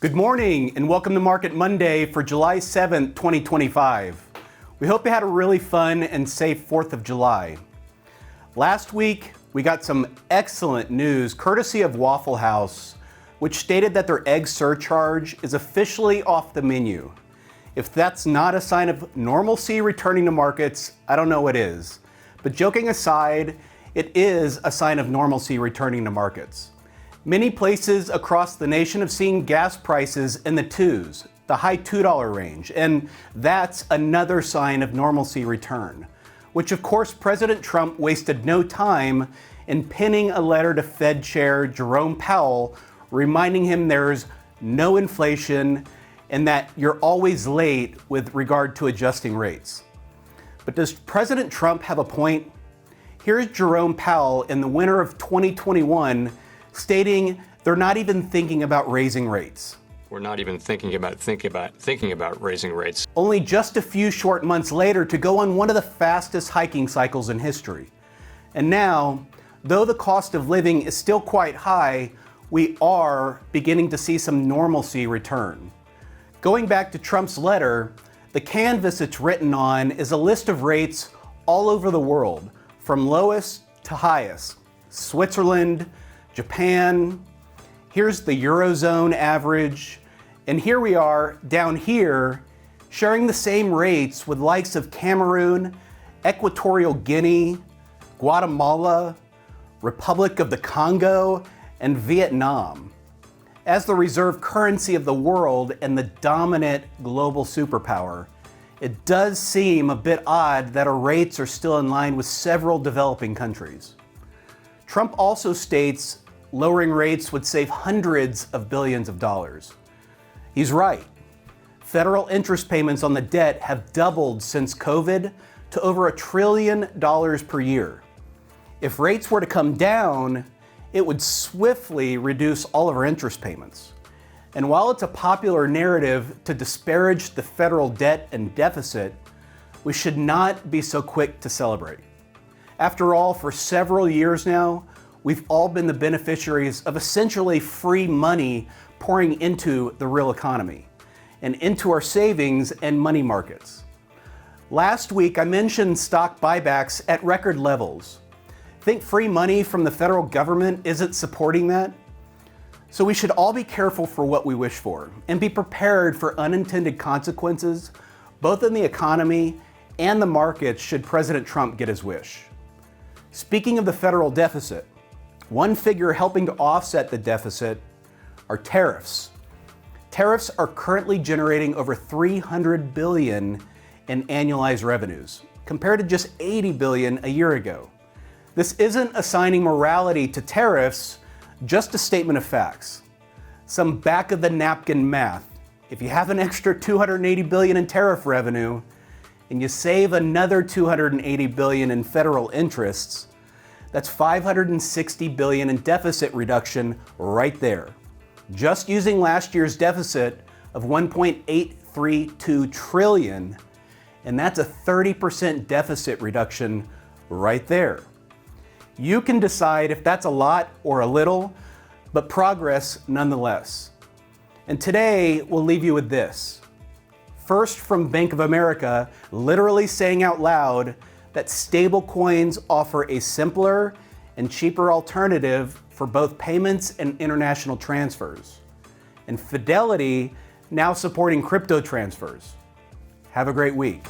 Good morning and welcome to Market Monday for July 7th, 2025. We hope you had a really fun and safe 4th of July. Last week, we got some excellent news courtesy of Waffle House, which stated that their egg surcharge is officially off the menu. If that's not a sign of normalcy returning to markets, I don't know what is. But joking aside, it is a sign of normalcy returning to markets. Many places across the nation have seen gas prices in the twos, the high $2 range, and that's another sign of normalcy return, which of course President Trump wasted no time in penning a letter to Fed Chair Jerome Powell reminding him there's no inflation and that you're always late with regard to adjusting rates. But does President Trump have a point? Here's Jerome Powell in the winter of 2021 stating they're not even thinking about raising rates. We're not even thinking about raising rates. Only just a few short months later to go on one of the fastest hiking cycles in history. And now, though the cost of living is still quite high, we are beginning to see some normalcy return. Going back to Trump's letter, the canvas it's written on is a list of rates all over the world, from lowest to highest. Switzerland, Japan, here's the Eurozone average, and here we are down here sharing the same rates with likes of Cameroon, Equatorial Guinea, Guatemala, Republic of the Congo, and Vietnam. As the reserve currency of the world and the dominant global superpower, it does seem a bit odd that our rates are still in line with several developing countries. Trump also states lowering rates would save hundreds of billions of dollars. He's right. Federal interest payments on the debt have doubled since COVID to over $1 trillion per year. If rates were to come down, it would swiftly reduce all of our interest payments. And while it's a popular narrative to disparage the federal debt and deficit, we should not be so quick to celebrate. After all, for several years now, we've all been the beneficiaries of essentially free money pouring into the real economy and into our savings and money markets. Last week, I mentioned stock buybacks at record levels. Think free money from the federal government isn't supporting that? So we should all be careful for what we wish for and be prepared for unintended consequences, both in the economy and the markets should President Trump get his wish. Speaking of the federal deficit, one figure helping to offset the deficit are tariffs. Tariffs are currently generating over $300 billion in annualized revenues, compared to just $80 billion a year ago. This isn't assigning morality to tariffs, just a statement of facts. Some back-of-the-napkin math. If you have an extra $280 billion in tariff revenue, and you save another $280 billion in federal interests, that's $560 billion in deficit reduction right there. Just using last year's deficit of $1.832 trillion, and that's a 30% deficit reduction right there. You can decide if that's a lot or a little, but progress nonetheless. And today, we'll leave you with this. First, from Bank of America, literally saying out loud that stablecoins offer a simpler and cheaper alternative for both payments and international transfers. And Fidelity now supporting crypto transfers. Have a great week.